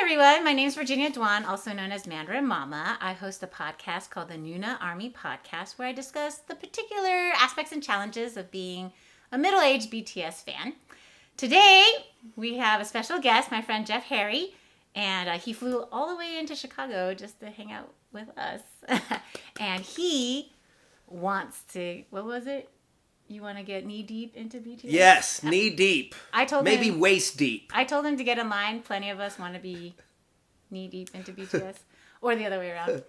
everyone, my name is Virginia Dwan, also known as Mandarin Mama. I host a podcast called the Noona Army Podcast, where I discuss the particular aspects and challenges of being a middle-aged BTS fan. Today, we have a special guest, my friend Jeff Harry, and he flew all the way into Chicago just to hang out with us. And he wants to, what was it? You want to get knee-deep into BTS? Yes, knee-deep. I told Maybe him, waist-deep. I told him to get in line. Plenty of us want to be knee-deep into BTS. Or the other way around.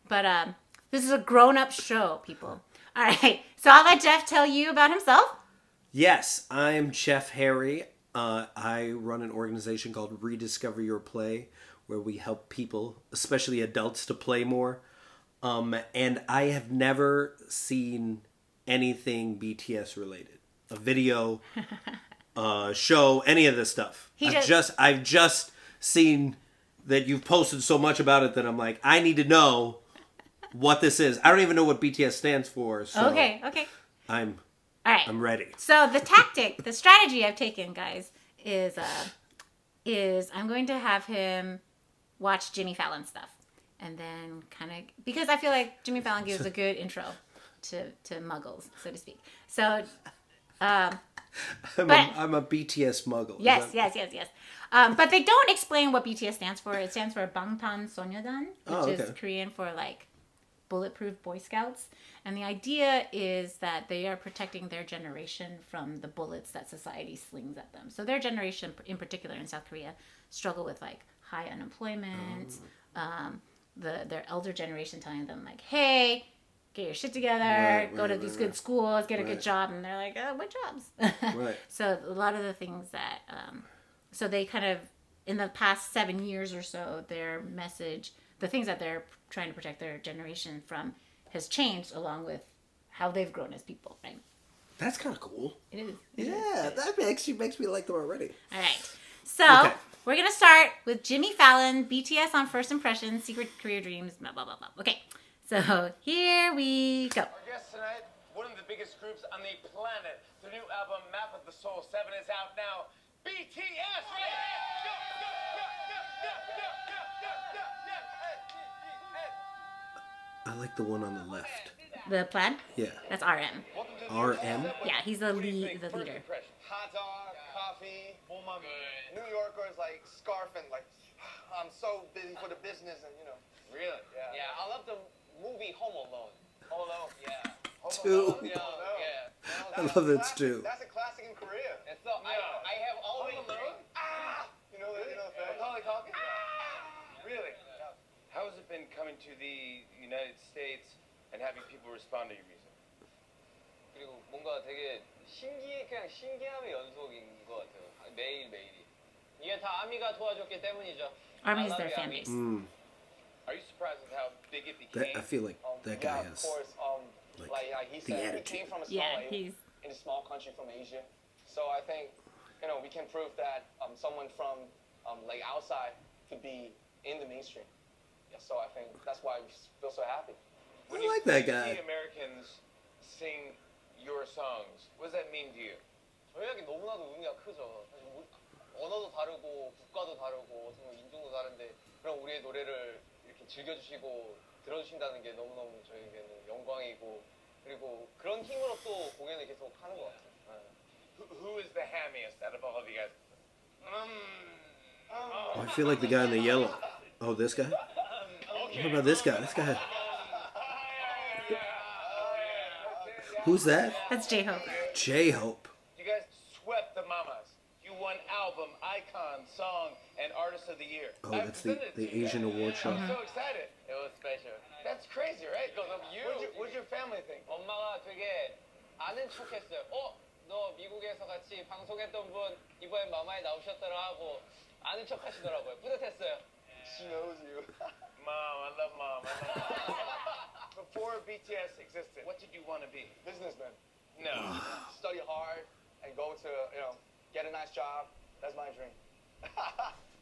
But this is a grown-up show, people. All right. So I'll let Jeff tell you about himself. Yes, I'm Jeff Harry. I run an organization called Rediscover Your Play, where we help people, especially adults, to play more. And I have never seen anything BTS related, a video, show, any of this stuff. I've just seen that you've posted so much about it that I'm like, I need to know what this is. I don't even know what BTS stands for. So Okay. I'm All right. I'm ready. So the strategy I've taken, guys, is I'm going to have him watch Jimmy Fallon stuff, and then kind of, because I feel like Jimmy Fallon gives a good intro to muggles, so to speak. So, I'm a BTS muggle. Yes. But they don't explain what BTS stands for. It stands for Bangtan Sonyedan, which is Korean for like bulletproof Boy Scouts. And the idea is that they are protecting their generation from the bullets that society slings at them. So their generation, in particular in South Korea, struggle with like high unemployment. Their elder generation telling them like, hey, get your shit together, go to these good schools, get a good job. And they're like, what jobs? Right. So a lot of the things that, so they kind of, in the past 7 years or so, their message, the things that they're trying to protect their generation from has changed along with how they've grown as people, right? That's kind of cool. It is. That makes me like them already. All right. So we're going to start with Jimmy Fallon, BTS on First Impressions, Secret Career Dreams, blah, blah, blah, blah. Okay. So here we go. Our guest tonight, one of the biggest groups on the planet. The new album, Map of the Soul 7, is out now. BTS! I like the one on the left. The plaid? Yeah. That's RM. RM? Yeah, he's the leader. Hot dog, coffee, New Yorkers like scarfing, like, I'm so busy for the business and, you know. Really? Yeah. Yeah, I love the movie Home Alone. Home Alone? Yeah. Two. Yeah. I love that too. That's a classic in Korea. And so I have always... Home Alone? You know that? Macaulay Culkin? Really? How has it been coming to the United States and having people respond to your music? 그리고 뭔가 되게 그냥 신기함의 연속인 것 같아요. 매일매일이. 이게 다 아미가 도와줬기 때문이죠. Army's their fan base. Are you surprised with how big it became? I feel like that guy yeah, has of course. Like he the said, he attitude. came from a small he's... in a small country from Asia. So I think, we can prove that someone from like outside could be in the mainstream. Yeah, so I think that's why we feel so happy. When I like that you guy. see Americans sing your songs, what does that mean to you? 저희에게 너무나도 의미가 크죠. 사실 언어도 다르고 국가도 다르고 어떤 인종도 다른데 그럼 우리의 노래를 이렇게 즐겨주시고 들어주신다는 게 너무너무 저희에게는 영광이고 그리고 그런 힘으로 또 공연을 계속 하는 것 같아요. Who is the hammiest out of all of you guys? I feel like the guy in the yellow. Oh, this guy? What about this guy? This guy. Who's that? That's J-Hope. J-Hope. You guys swept the mamas. You won album, icon, song, and artist of the year. Oh, that's the Asian award show. I'm so excited. It was special. That's crazy, right? Because of you. What'd your family think? 엄마가 되게 아는 척했어요. 너 미국에서 같이 방송했던 분 이번에 마마에 나오셨더라 하고 아는 척 하시더라고요. 뿌듯했어요. She knows you. Mom, I love mom. Before BTS existed, what did you want to be? Businessman. No. Study hard and go to, get a nice job. That's my dream.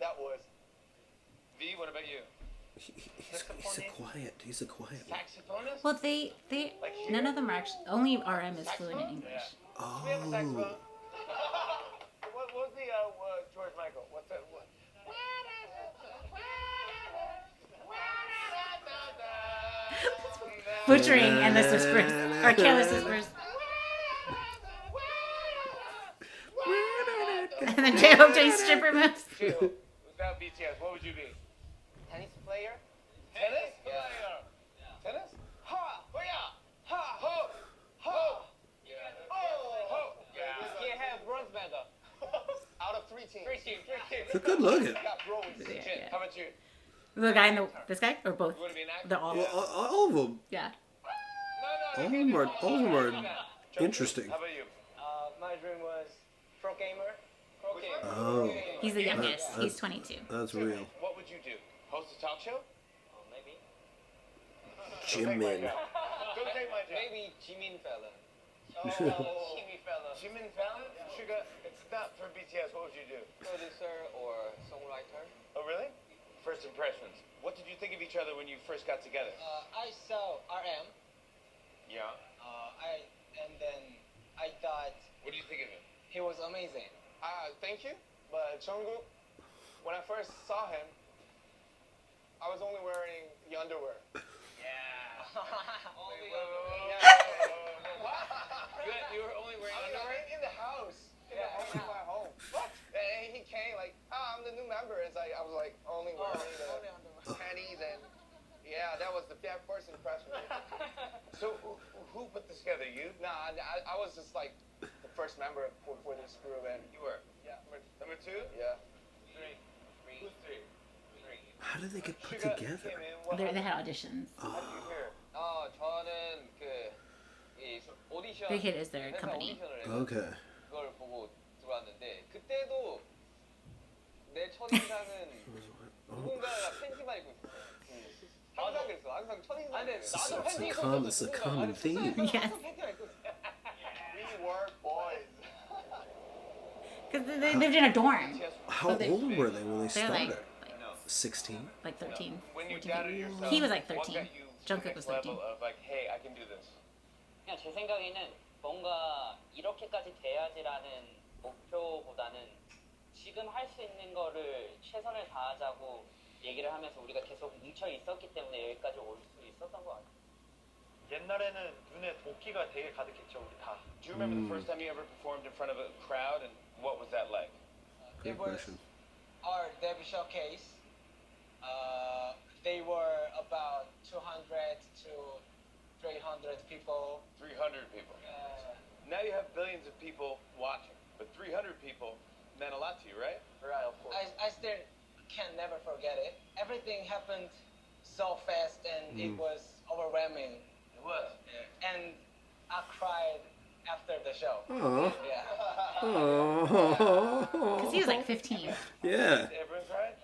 That was. V, what about you? He's a quiet one. Saxophonist? Well, they none of them are actually, only RM is fluent in English. Yeah. Do we have a saxophone? What was the George Michael? What's that? What? butchering Endless Whispers or Careless Whispers. And then J-Hope doing stripper moves. J-Hope, without BTS, what would you be? Tennis player? Tennis? Yeah. Tennis? Ha! Oh yeah! Ha! Ho! Ho! Yeah. Oh! Ho! Yeah. He had bronze medal. Out of 3 teams. 3 teams. They're good looking. Got bronze. Yeah. How about you? The guy and this guy or both? You want to be an actor? They're all. Well, all of them. Yeah. No, All of them are interesting. How about you? My dream was pro gamer. Pro gamer. Oh, He's the youngest. That's- He's 22. that's real. What would you do? Host a talk show? Maybe. Jimin. Don't take my job. Maybe Jimin Fallon. Jimmy Fallon. Jimin Fallon? Sugar, it's not for BTS. What would you do? Producer or songwriter. Oh, really? First impressions. What did you think of each other when you first got together? I saw RM. Yeah. And then I thought What do you think of him? he was amazing. Thank you. But Jungkook, when I first saw him, I was only wearing the underwear. Yeah. Only You were only wearing underwear? in the house. In my home. What? And he came like, I'm the new member. It's like I was like only wearing the panties and yeah, that was the first impression. So, who put this together? You? Nah, I was just like the first member for this group and You were. yeah, Number 2? yeah. Who's 3? How did they get put Sugar together? came in. What They happened? had auditions. How did you hear? 저는 이 오디션 Big Hit is their 회사 company. 오디션을 해서 Okay. 그걸 보고 들어왔는데 그때도 내 첫인상은 누군가가 팬티만 입고 있었어. 항상 그랬어. 항상 첫인상. 근데 나도 팬티 입고 있었어. It's a common theme. Yes. 팬티만 입고 있었어. We were boys. Because they lived in a dorm. How they- old were they when they They're like started? 16? 13, When you 14. doubted yourself, He was like what 13. got you to the Jungkook next was 13. level of like, hey, I can do this? 그냥 제 생각에는 뭔가 이렇게까지 돼야지라는 목표보다는 지금 할 수 있는 거를 최선을 다하자고 얘기를 하면서 우리가 계속 뭉쳐 있었기 때문에 여기까지 올 수 있었던 것 같아요. 옛날에는 눈에 도끼가 되게 가득했죠 우리 다. Do you remember the first time you ever performed in front of a crowd, and what was that like? Good It was question. our debut showcase. They were about 200 to 300 people. 300 people. Now you have billions of people watching, but 300 people meant a lot to you, right? Right, of course. I still can never forget it. Everything happened so fast and it was overwhelming. It was. And I cried after the show. Oh. Yeah. Because he was like 15. Yeah. Everyone cried?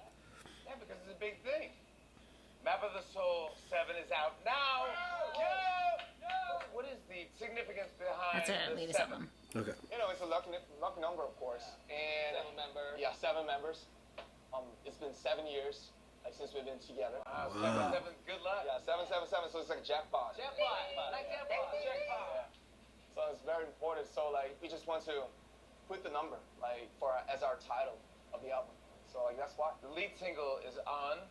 Yeah, because it's a big thing. Map of the Soul 7 is out now. What is the significance behind That's our the latest 7? album. Okay. You know, it's a lucky number, of course. And 7 members. Yeah, 7 members. It's been 7 years since we've been together. Wow. Wow. 7, good luck. Yeah, 777. So it's like a jackpot. Like jackpot. Yeah. So it's very important. So like we just want to put the number like as our title of the album. So like that's why. The lead single is On.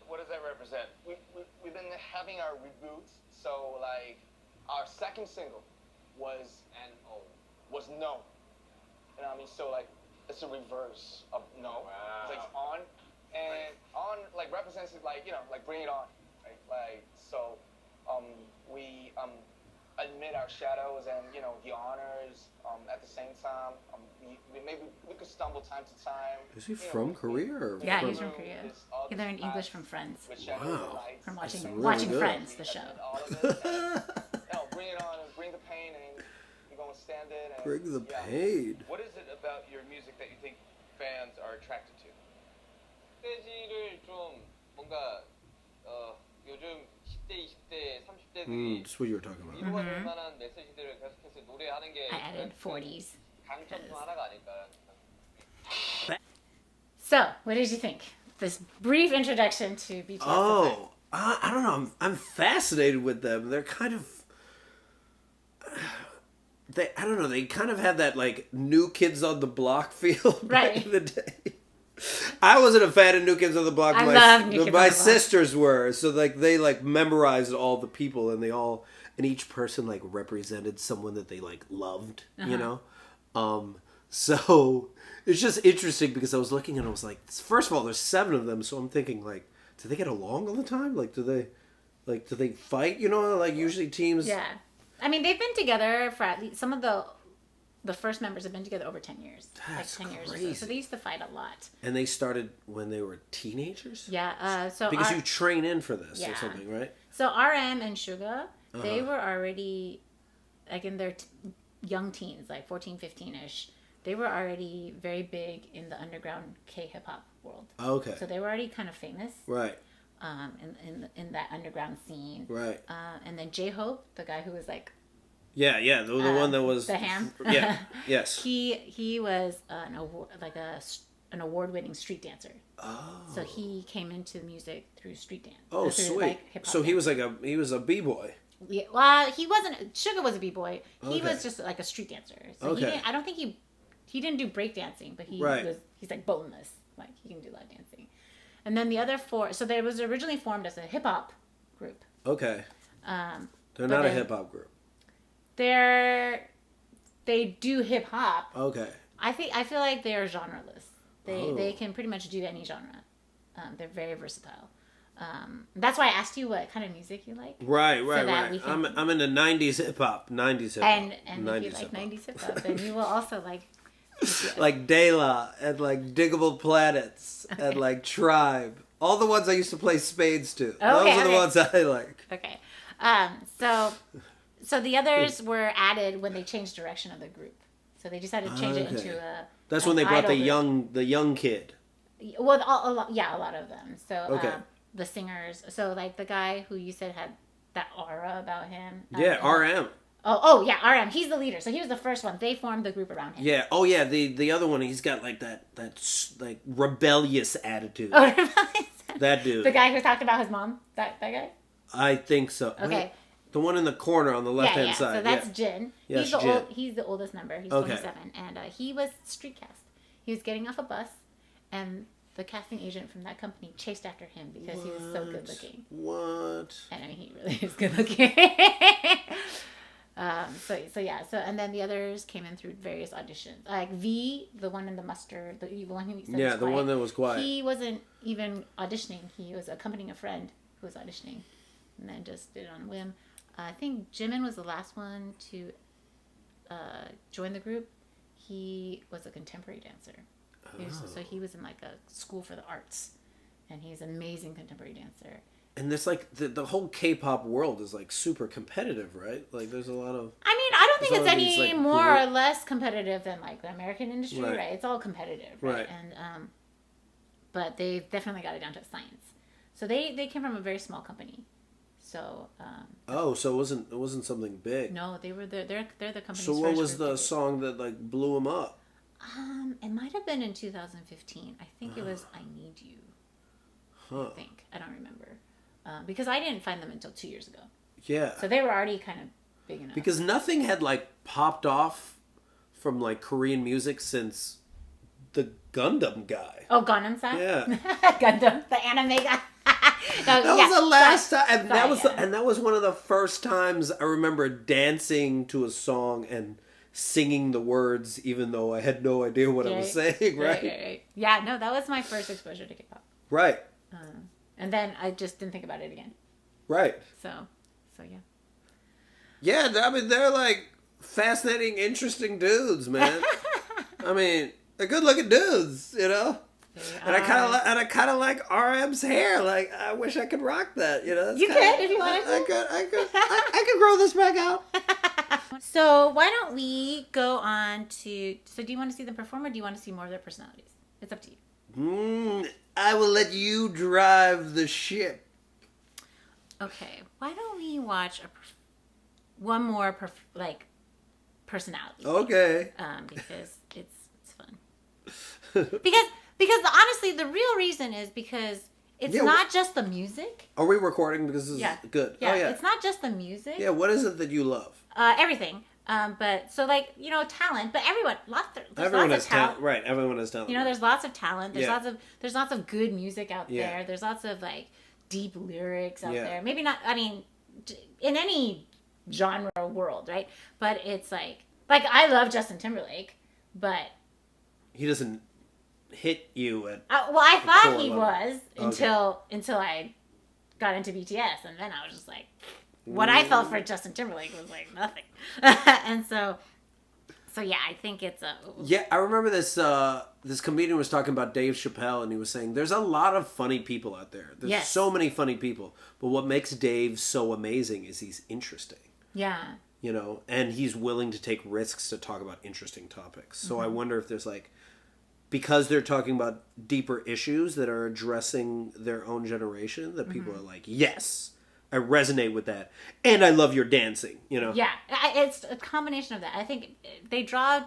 What does that represent? We've been having our reboots. So like our second single was No. Was No. You know what I mean? So like it's a reverse of No. Wow. It's like it's On, and On like represents it like like bring it on, right? Like so, we admit our shadows and the honors at the same time. We could stumble time to time. Is he from Korea? Or Yeah, from... he's from Korea. He learned English from Friends. Wow. From That's watching really watching good. Friends, the show. Bring it on and bring the pain and we're gonna stand it. And, Bring the yeah. pain. What is it about your music that you think fans are attracted to? 메시지를 좀 뭔가 요즘 10대, 20대, 30대들이 That's what you were talking about. 위로가 될 만한 메시지들을 계속해서 노래하는 게 I added 40s. 강점 중 하나가 아닐까. So, what did you think? This brief introduction to BTS. Oh, I don't know. I'm fascinated with them. They're kind of... I don't know. They kind of have that like New Kids on the Block feel back Right. in the day. I wasn't a fan of New Kids on the Block. I love New Kids on the My Block. sisters were, so like they like memorized all the people, and each person like represented someone that they like loved, you know. So it's just interesting because I was looking and I was like, first of all, there's 7 of them, so I'm thinking like, do they get along all the time? Like, do they fight? You know, like usually teams. Yeah, I mean they've been together for at least some of the first members have been together over 10 years. That's like 10 years or crazy. so they used to fight a lot. And they started when they were teenagers? Yeah, so because you train in for this Yeah. or something, right? So RM and Suga, they were already like in their young teens, like 14, 15-ish. They were already very big in the underground K-hip hop world. Okay. So they were already kind of famous. Right. In that underground scene. Right. And then J-Hope, the guy who was like Yeah, the one that was the ham. Yeah, yes. He was an award-winning street dancer. Oh. So he came into music through street dance. Oh, through, sweet. like, hip-hop So he dance. was he was a b-boy. Yeah, well, he wasn't. Suga was a b-boy. He Okay. was just like a street dancer. So Okay. I don't think he didn't do break dancing, but Right. he's like boneless. Like he can do a lot of dancing. And then the other 4, so they was originally formed as a hip hop group. Okay. Um, They're but not a then- hip hop group. they do hip hop. Okay. I feel like they are genreless. Oh. They can pretty much do any genre. They're very versatile. That's why I asked you what kind of music you like. Right, that right. we can- I'm into 90s hip hop. 90s hip hop. And if you like 90s hip hop, then you will also like Like De La and like Diggable Planets and like Tribe. All the ones I used to play spades to. Those are the okay. ones I like. Okay. So the others were added when they changed direction of the group. So they decided to change it Okay. into a. That's an when they brought the idol group. young kid. Well, a lot of them. So Okay. the singers. So like the guy who you said had that aura about him. Yeah, RM. Oh yeah, RM. He's the leader. So he was the first one. They formed the group around him. Yeah. Oh yeah. The other one, he's got like that like rebellious attitude. Oh, really? That dude. The guy who talked about his mom. That guy. I think so. Okay. Wait, the one in the corner on the left hand side. So that's yeah. Jin. Yes, he's the Jin. he's the oldest member. He's Okay. 27, and he was street cast. He was getting off a bus, and the casting agent from that company chased after him because he was so good looking. What? And I mean, he really is good looking. So and then the others came in through various auditions. Like V, the one in the mustard, the one who said Yeah, was the quiet, one that was quiet. He wasn't even auditioning. He was accompanying a friend who was auditioning, and then just did it on a whim. I think Jimin was the last one to join the group. He was a contemporary dancer. So he was in like a school for the arts, and he's an amazing contemporary dancer. And there's like the whole K-pop world is like super competitive, right? Like there's a lot of. I mean, I don't think There's it's all any these, like, more great- or less competitive than like the American industry, Right. right? It's all competitive, right? Right. And but they've definitely got it down to science. So they came from a very small company. So Oh, so it wasn't something big. no, they're the company's So what first was group the to do- song that like blew him up? It might have been in 2015. I think it was "I Need You." Huh. I think I don't remember because I didn't find them until 2 years ago. Yeah. So they were already kind of big enough. Because nothing had like popped off from like Korean music since the Gundam guy. Oh, Gangnam Style. Yeah. Gundam, the anime guy. That was the last time, and Sorry, that was yeah. and that was one of the first times I remember dancing to a song and singing the words, even though I had no idea what I was saying. Right. Yeah, no, that was my first exposure to K-pop, Right. and then I just didn't think about it again. Right. So yeah. Yeah, I mean they're like fascinating, interesting dudes, man. I mean, they're good-looking dudes, you know. And I kind of like RM's hair. Like, I wish I could rock that. You know, You could if you wanted to. I could grow this back out. So why don't we go on to? So do you want to see them perform, or do you want to see more of their personalities? It's up to you. I will let you drive the ship. Okay, why don't we watch one more personality? Okay. Because it's fun. Because honestly, the real reason is because it's Yeah, not just the music. Are we recording? Because this is good. Yeah, Oh, yeah. it's not just the music. Yeah, what is it that you love? Everything. But so like, you know, talent, but everyone, Everyone lots has of talent. Right, everyone has talent. You know, there's lots of talent. There's Yeah. there's lots of good music out Yeah. there. There's lots of like deep lyrics out Yeah. there. Maybe not, I mean, in any genre world, right? But it's like I love Justin Timberlake, but He doesn't hit you at... well, I thought he level. was until I got into BTS, and then I was just like, what I felt for Justin Timberlake was like nothing. And so yeah, I think it's a... Yeah, I remember this this comedian was talking about Dave Chappelle, and he was saying there's a lot of funny people out there. There's Yes. so many funny people. But what makes Dave so amazing is he's interesting. Yeah. You know, and he's willing to take risks to talk about interesting topics. So I wonder if there's like, because they're talking about deeper issues that are addressing their own generation, that people are like, yes, I resonate with that. And I love your dancing, you know? Yeah, it's a combination of that. I think they draw,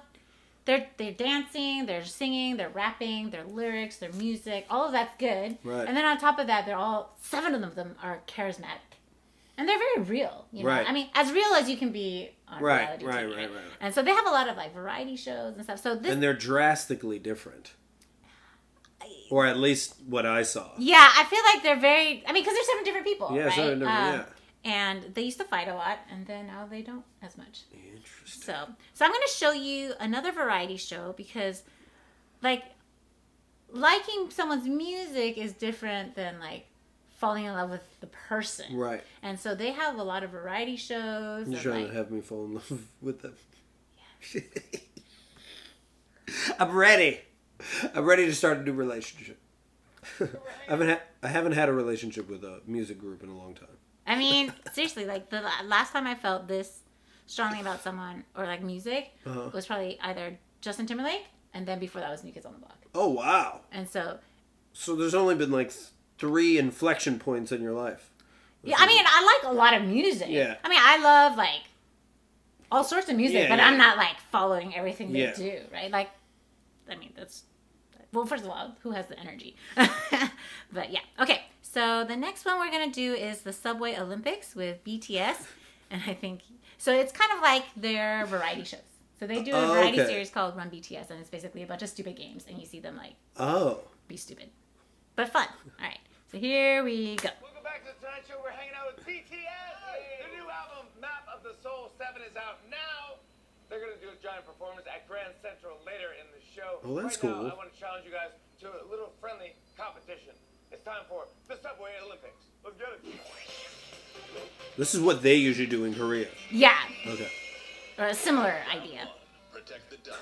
they're dancing, they're singing, they're rapping, their lyrics, their music, all of that's good. Right. And then on top of that, they're all, 7 of them are charismatic. And they're very real, you know? Right. I mean, as real as you can be on reality TV. Right. And so they have a lot of like variety shows and stuff. So this, And they're drastically different. Or at least what I saw. yeah, I feel like they're very, I mean, because they're 7 different people, Yeah, right? 7 different, yeah. And they used to fight a lot, and then now they don't as much. Interesting. So I'm going to show you another variety show because, like, liking someone's music is different than like falling in love with the person. Right. And so they have a lot of variety shows. You're and, trying like, to have me fall in love with them. I'm ready. I'm ready to start a new relationship. I haven't had a relationship with a music group in a long time. I mean, seriously, like the last time I felt this strongly about someone or like music was probably either Justin Timberlake, and then before that was New Kids on the Block. Oh, wow. And so there's only been like 3 inflection points in your life. yeah, I mean, I like a lot of music. Yeah. I mean, I love like all sorts of music, Yeah, but yeah. I'm not like following everything they Yeah. do, right? Like, I mean, that's, well, first of all, who has the energy? But yeah, okay. So the next one we're gonna do is the Subway Olympics with BTS, and I think so. It's kind of like their variety shows. So they do a variety okay. series called Run BTS, and it's basically a bunch of stupid games, and you see them like Oh. be stupid, but fun. All right. So here we go. Welcome back to the Tonight Show. We're hanging out with BTS. The new album, Map of the Soul 7, is out now. They're going to do a giant performance at Grand Central later in the show. Oh, that's right cool. Now, I want to challenge you guys to a little friendly competition. It's time for the Subway Olympics. Let's get it. This is what they usually do in Korea. Yeah, Okay. or a similar idea. Protect the duck.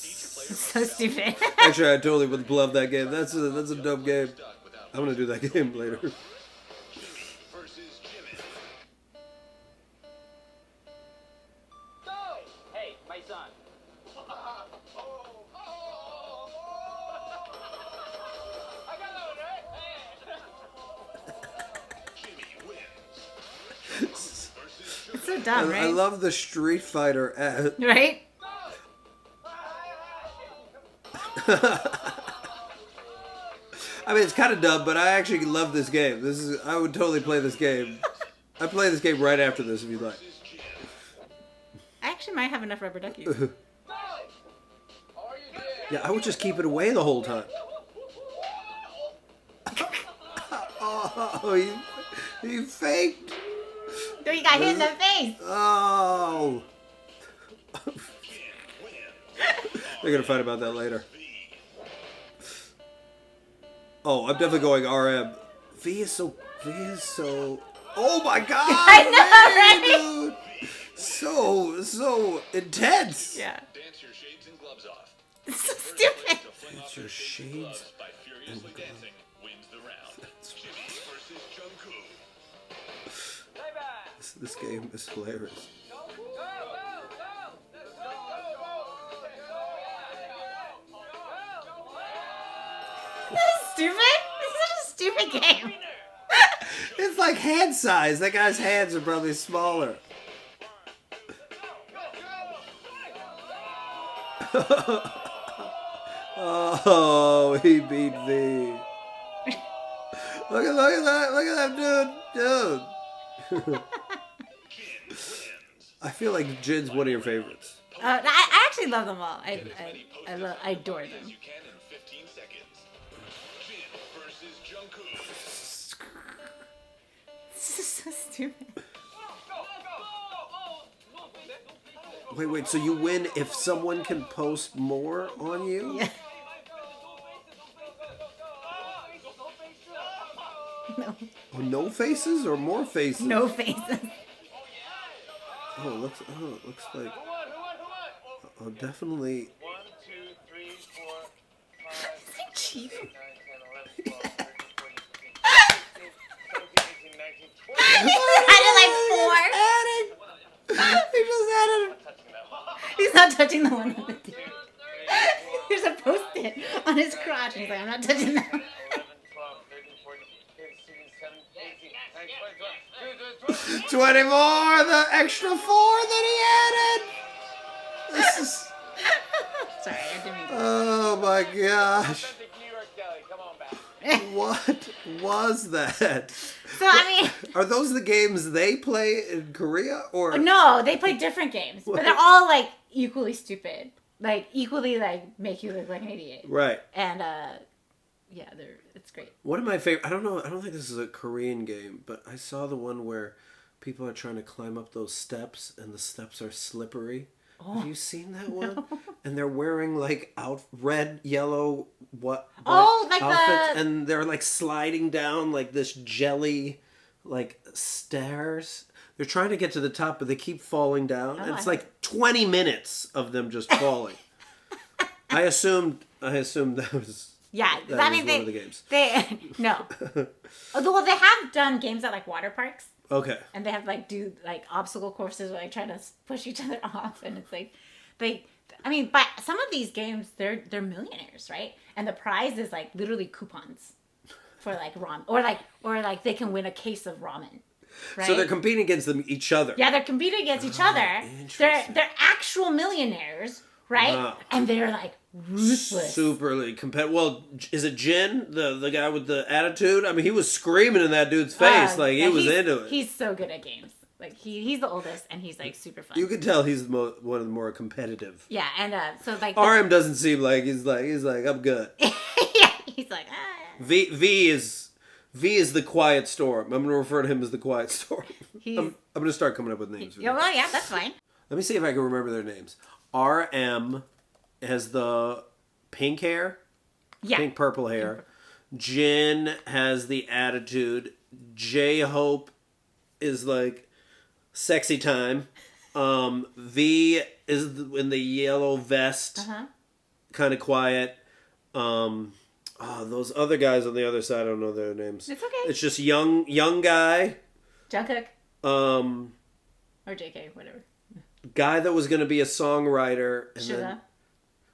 Each player So stupid. Actually, I totally would love that game. That's a dope game. duck without I'm gonna do that game later. Jimmy versus Jimmy. Hey, my son. I got that one, right? Jimmy wins. Versus It's so dumb, right? I love the Street Fighter ad. Right? I mean, it's kind of dumb, but I actually love this game. I would totally play this game. I'd play this game right after this if you'd like. I actually might have enough rubber duckies. Yeah, I would just keep it away the whole time. Oh, he faked. No, you got hit in the face. Oh. They're gonna fight about that later. Oh, I'm definitely going RM. V is so. Oh my god! I know, right? Dude. So intense. Yeah. dance your shades and gloves off. It's so stupid. To fling off your their shades and shades gloves by furiously dancing wins the round. Jimmy versus Jungkook. This game is hilarious. This is stupid. This is such a stupid game. It's like hand size. That guy's hands are probably smaller. Oh, he beat V. Look at that dude. I feel like Jin's one of your favorites. I actually love them all. I adore them. You can in 15 seconds. Jin versus Jungkook. This is so stupid. Wait, so you win if someone can post more on you? Yeah. No. Oh, no faces or more faces? No faces. Oh, it looks like... Oh, definitely... 1, 2, 3, 4, 5, It's like cheating. 9, 10, 11, 12, 13, 14, 15, 16, 17, 18, 19, 20. Added like 4. He just added... He's not touching the one on the dude. There's a post-it on his crotch, and he's like, I'm not touching that. 11, 12, 13, 14, 15, 16, 17, 18, 19, 20, 20 more! The extra 4 that he added! This is... Sorry, I didn't mean to. Oh my gosh. Authentic New York deli, come on back. What was that? So, I mean... Are those the games they play in Korea? Or No, they play different games. But they're all, like, equally stupid. Like, equally, like, make you look like an idiot. Right. And, yeah, it's great. One of my favorite... I don't think this is a Korean game, but I saw the one where people are trying to climb up those steps and the steps are slippery. Oh, Have you seen that one? No. And they're wearing like red, yellow, what? Like outfits, and they're like sliding down like this jelly, like stairs. They're trying to get to the top, but they keep falling down. And it's like 20 minutes of them just falling. I assumed that was. Yeah, that was one of the games. No. Well, they have done games at like water parks. Okay. And they have like do like obstacle courses where like try to push each other off, and it's like but some of these games they're millionaires, right? And the prize is like literally coupons for like ramen, or like they can win a case of ramen. Right? So they're competing against each other. Yeah, they're competing against each other. They're actual millionaires, right? Wow. And they're like ruthless. Superly competitive. Well, is it Jin, the guy with the attitude? I mean, he was screaming in that dude's face, like he was into it. He's so good at games. Like he's the oldest, and he's like super fun. You can tell he's one of the more competitive. Yeah, and so like RM doesn't seem like he's like I'm good. Yeah, he's like V is the quiet storm. I'm gonna refer to him as the quiet storm. I'm gonna start coming up with names. Yeah, well, yeah, that's fine. Let me see if I can remember their names. RM has the pink hair. Yeah. Pink purple hair. Jin has the attitude. J-Hope is like sexy time. V is in the yellow vest. Kind of quiet. Those other guys on the other side, I don't know their names. It's okay. It's just young guy. Jungkook. Or JK, whatever. Guy that was going to be a songwriter. And Suga. then,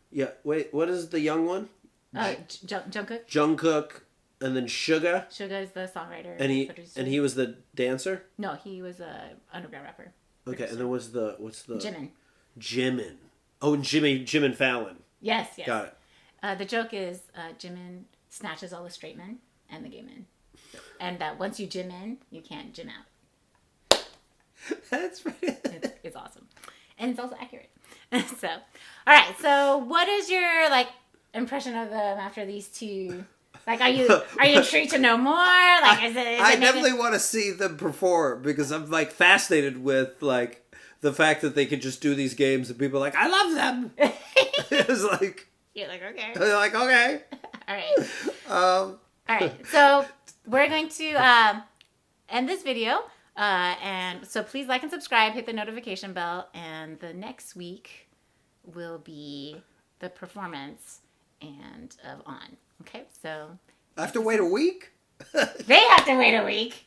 yeah, wait, what is the young one? Jungkook. Jungkook, and then Suga. Suga is the songwriter. And he was the dancer? No, he was a underground rapper. Okay, producer. and then what's the... Jimin. Oh, and Jimin Fallon. Yes. Got it. The joke is Jimin snatches all the straight men and the gay men. And once you Jim in, you can't Jim out. That's right. It's awesome. And it's also accurate. So, all right. So what is your, like, impression of them after these two? Like, are you intrigued to know more? Like, is it I definitely want to see them perform because I'm, like, fascinated with, like, the fact that they could just do these games and people are like, I love them. It's like... You're like, okay. They're like, okay. All right. All right. So we're going to end this video. And so please like and subscribe, hit the notification bell, and the next week will be the performance of On. Okay, so I have to wait a week? they have to wait a week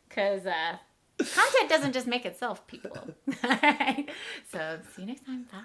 because content doesn't just make itself, people. All right, so see you next time. Bye.